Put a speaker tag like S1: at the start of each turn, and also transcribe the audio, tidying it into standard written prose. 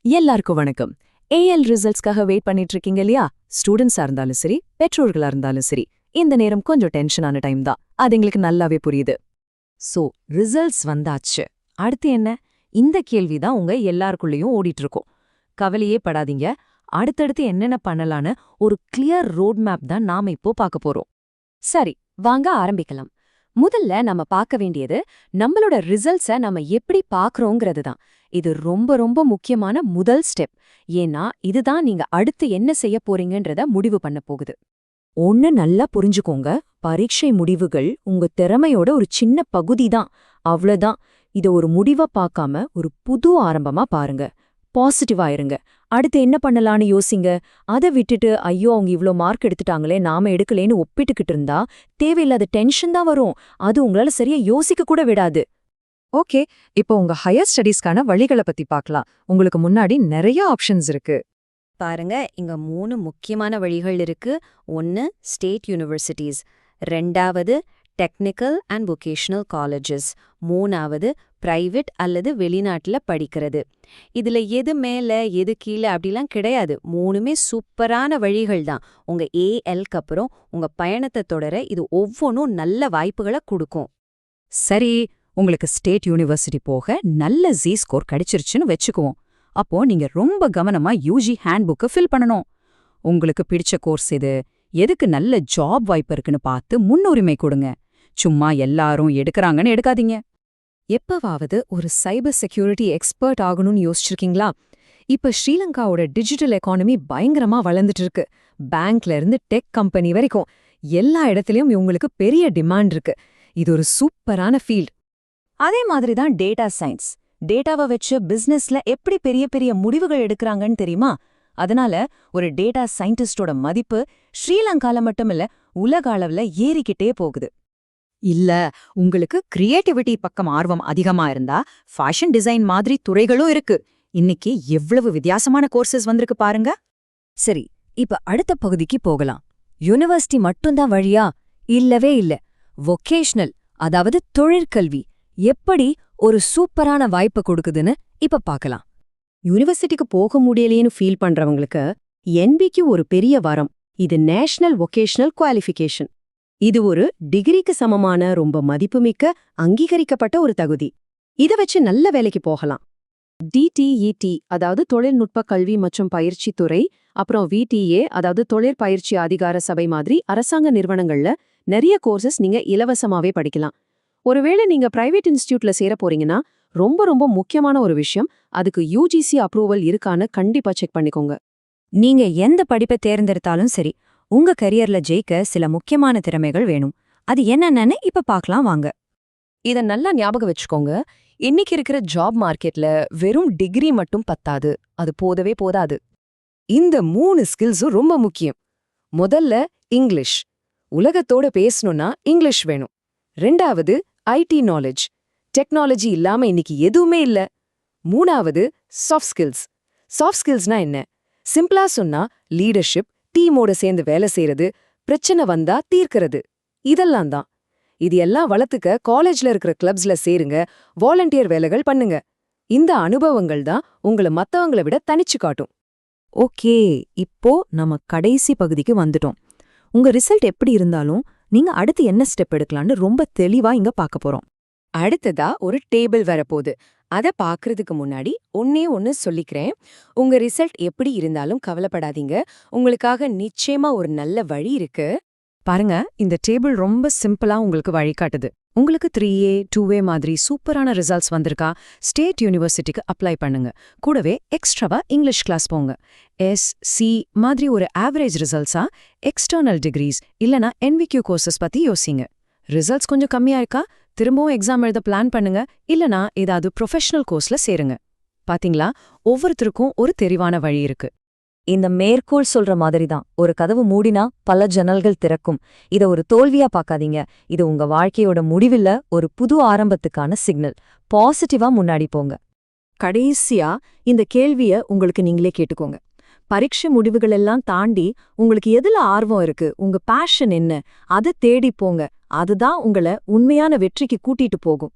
S1: எல்லாருக்கும் வணக்கம். AL ரிசல்ட்ஸ்க்காக wait பண்ணிட்டு இருக்கீங்க இல்லையா? ஸ்டூடெண்ட்ஸா இருந்தாலும் சரி, பெற்றோர்களா இருந்தாலும் சரி, இந்த நேரம் கொஞ்சம் டென்ஷனான டைம் தான். அது எங்களுக்கு நல்லாவே புரியுது.
S2: சோ ரிசல்ட்ஸ் வந்தாச்சு. அடுத்து என்ன? இந்த கேள்விதான் உங்க எல்லாருக்குள்ளேயும் ஓடிட்டு இருக்கும். கவலையே படாதீங்க. அடுத்தடுத்து என்னென்ன பண்ணலான்னு ஒரு கிளியர் ரோட் மேப் தான் நாம இப்போ பார்க்க போறோம்.
S3: சரி, வாங்க ஆரம்பிக்கலாம். முதல்ல நம்ம பார்க்க வேண்டியது நம்மளோட ரிசல்ட்ஸை நம்ம எப்படி பார்க்கறோங்கிறது தான். இது ரொம்ப ரொம்ப முக்கியமான முதல் ஸ்டெப். ஏன்னா இதுதான் நீங்க அடுத்து என்ன செய்ய போறீங்கன்றத முடிவு பண்ண போகுது.
S2: ஒன்னு நல்லா புரிஞ்சுக்கோங்க. பரீட்சை முடிவுகள் உங்க திறமையோட ஒரு சின்ன பகுதி தான். அவ்வளவுதான். இத ஒரு முடிவா பார்க்காம ஒரு புது ஆரம்பமா பாருங்க. பாசிட்டிவா இருங்க. அடுத்து என்ன பண்ணலான்னு யோசிங்க. அதை விட்டுட்டு ஐயோ அவங்க இவ்ளோ மார்க் எடுத்துட்டாங்களே நாம எடுக்கலேன்னு ஒப்பிட்டுக்கிட்டு இருந்தா தேவையில்லாத டென்ஷன் தான் வரும். அது உங்களால சரியா யோசிக்க கூட விடாது.
S1: ஓகே, இப்போ உங்க ஹையர் ஸ்டடீஸ்க்கான வழிகளை பத்தி பார்க்கலாம். உங்களுக்கு முன்னாடி நிறைய ஆப்ஷன்ஸ் இருக்கு.
S3: பாருங்க, இங்க 3 முக்கியமான வழிகள் இருக்கு. 1 ஸ்டேட் யூனிவர்சிட்டிஸ், 2வது டெக்னிக்கல் அண்ட் வொகேஷனல் காலேஜஸ், 3வது பிரைவேட் அல்லது வெளிநாட்டுல படிக்கிறது. இதுல எது மேல எது கீழே அப்படிலாம் கிடையாது. 3மே சூப்பரான வழிகள் தான். உங்க ஏஎல்க்கு அப்புறம் உங்க பயணத்தை தொடர இது ஒவ்வொன்றும் நல்ல வாய்ப்புகளை கொடுக்கும்.
S2: சரி, உங்களுக்கு ஸ்டேட் யூனிவர்சிட்டி போக நல்ல ஜி ஸ்கோர் கிடைச்சிருச்சுன்னு வச்சுக்குவோம். அப்போ நீங்க ரொம்ப கவனமா யூஜி ஹேண்ட்புக்கை ஃபில் பண்ணணும். உங்களுக்கு பிடிச்ச கோர்ஸ் எதுக்கு நல்ல ஜாப் வாய்ப்பு இருக்குன்னு பார்த்து முன்னுரிமை கொடுங்க. சும்மா எல்லாரும் எடுக்கறாங்கன்னு எடுக்காதீங்க.
S1: எப்பவாவது ஒரு சைபர் செக்யூரிட்டி எக்ஸ்பர்ட் ஆகணும்னு யோசிச்சிருக்கீங்களா? இப்ப ஸ்ரீலங்காவோட டிஜிட்டல் எக்கானமி பயங்கரமா வளர்ந்துட்டு இருக்கு. பேங்க்ல இருந்து டெக் கம்பெனி வரைக்கும் எல்லா இடத்துலயும் இவங்களுக்கு பெரிய டிமாண்ட் இருக்கு. இது ஒரு சூப்பரான ஃபீல்ட்.
S2: அதே மாதிரி தான் டேட்டா சயின்ஸ். டேட்டாவை வச்சு பிசினஸ்ல எப்படி பெரிய பெரிய முடிவுகள் எடுக்கறாங்கன்னு தெரியுமா? அதனால ஒரு டேட்டா சயின்டிஸ்டோட மதிப்பு ஸ்ரீலங்கால மட்டுமில்ல உலக அளவுல ஏறிக்கிட்டே போகுது. இல்ல, உங்களுக்கு கிரியேட்டிவிட்டி பக்கம் ஆர்வம் அதிகமா இருந்தா ஃபேஷன் டிசைன் மாதிரி துறைகளும் இருக்கு. இன்னைக்கு எவ்வளவு வித்தியாசமான கோர்சஸ் வந்திருக்கு பாருங்க.
S3: சரி, இப்ப அடுத்த பகுதிக்கு போகலாம். யூனிவர்சிட்டி மட்டும்தான் வழியா? இல்லவே இல்ல. வொகேஷனல், அதாவது தொழிற்கல்வி எப்படி ஒரு சூப்பரான வாய்ப்பு கொடுக்குதுன்னு இப்ப பார்க்கலாம்.
S4: யூனிவர்சிட்டிக்கு போக முடியலையேன்னு ஃபீல் பண்றவங்களுக்கு என்பிக்கு ஒரு பெரிய வரம். இது நேஷனல் வொகேஷனல் குவாலிஃபிகேஷன். இது ஒரு டிகிரிக்கு சமமான ரொம்ப மதிப்புமிக்க அங்கீகரிக்கப்பட்ட ஒரு தகுதி. இத வச்சு நல்ல வேலைக்கு போகலாம். டிடிஇடி அதாவது தொழில்நுட்ப கல்வி மற்றும் பயிற்சி துறை, அப்புறம் விடிஏ அதாவது தொழிற்பயிற்சி அதிகார சபை மாதிரி அரசாங்க நிறுவனங்கள்ல நிறைய கோர்சஸ் நீங்க இலவசமாவே படிக்கலாம். ஒருவேளை நீங்க பிரைவேட் இன்ஸ்டிடியூட்ல சேர போறீங்கன்னா ரொம்ப ரொம்ப முக்கியமான ஒரு விஷயம், அதுக்கு யூஜிசி அப்ரூவல் இருக்கான்னு கண்டிப்பா செக் பண்ணிக்கோங்க.
S2: நீங்க எந்த படிப்பை தேர்ந்தெடுத்தாலும் சரி, உங்க கரியர்ல ஜெயிக்க சில முக்கியமான திறமைகள் வேணும். அது என்னென்னு இப்ப பார்க்கலாம் வாங்க.
S1: இத நல்லா ஞாபகம் வச்சுக்கோங்க. இன்னைக்கு இருக்கிற ஜாப் மார்க்கெட்ல வெறும் டிகிரி மட்டும் பத்தாது. அது போதவே போதாது. இந்த 3 ஸ்கில்ஸும் ரொம்ப முக்கியம். முதல்ல இங்கிலீஷ். உலகத்தோட பேசணும்னா இங்கிலீஷ் வேணும். 2வது ஐடி நாலேஜ். டெக்னாலஜி இல்லாம இன்னைக்கு எதுவுமே இல்ல. 3வது சாஃப்ட் ஸ்கில்ஸ். சாஃப்ட் ஸ்கில்ஸ்னா என்ன? சிம்பிளா சொன்னா லீடர்ஷிப், டீமோட சேர்ந்து வேலை செய்யறது, பிரச்சனை வந்தா தீர்க்கறது, இதெல்லாம் தான். இது எல்லாம் வளர்த்துக்க காலேஜ்ல இருக்கிற கிளப்ஸ்ல சேருங்க, வாலண்டியர் வேலைகள் பண்ணுங்க. இந்த அனுபவங்கள் தான் உங்களை மத்தவங்களை விட தனிச்சு காட்டும்.
S2: ஓகே, இப்போ நம்ம கடைசி பகுதிக்கு வந்துட்டோம். உங்க ரிசல்ட் எப்படி இருந்தாலும் நீங்க அடுத்து என்ன ஸ்டெப் எடுக்கலாம்னு ரொம்ப தெளிவா இங்க பார்க்க போறோம்.
S1: அடுத்ததா ஒரு டேபிள் வரப்போகுது. அத பாக்குறதுக்கு முன்னாடி ஒண்ணு சொல்லிக்கிறேன். உங்க ரிசல்ட் எப்படி இருந்தாலும் கவலைப்படாதீங்க. உங்களுக்காக நிச்சயமா ஒரு நல்ல வழி இருக்கு. பாருங்க, இந்த டேபிள் ரொம்ப சிம்பிளா உங்களுக்கு வழிகாட்டுது. உங்களுக்கு 3A 2A மாதிரி சூப்பரான ரிசல்ட்ஸ் வந்திருக்கா? ஸ்டேட் யூனிவர்சிட்டிக்கு அப்ளை பண்ணுங்க. கூடவே எக்ஸ்ட்ராவா இங்கிலீஷ் கிளாஸ் போங்க. SC மாதிரி ஒரு ஆவரேஜ் ரிசல்ட்ஸா எக்ஸ்டர்னல் டிகிரிஸ் இல்லனா NVQ கோர்சஸ் பத்தி யோசிங்க. ரிசல்ட்ஸ் கொஞ்சம் கம்மியா இருக்கா? திரும்பவும் எக்ஸாம் எழுத பிளான் பண்ணுங்க. இல்லனா ஏதாவது ப்ரொஃபஷனல் கோர்ஸ்ல சேருங்க. பாத்தீங்களா, ஒவ்வொருத்தருக்கும் ஒரு தெரிவான வழி இருக்கு.
S2: இந்த மேற்கோள் சொல்ற மாதிரி தான், ஒரு கதவு மூடினா பல ஜன்னல்கள் திறக்கும். இத ஒரு தோல்வியா பார்க்காதீங்க. இது உங்க வாழ்க்கையோட முடிவில்ல, ஒரு புது ஆரம்பத்துக்கான சிக்னல். பாசிட்டிவா முன்னாடி போங்க.
S4: கடைசியா இந்த கேள்விய உங்களுக்கு நீங்களே கேட்டுக்கோங்க. பரீட்சை முடிவுகள் எல்லாம் தாண்டி உங்களுக்கு எதுல ஆர்வம் இருக்கு, உங்க பேஷன் என்ன, அதை தேடி போங்க. அதுதான் உங்களை உண்மையான வெற்றிக்கு கூட்டிட்டு போகும்.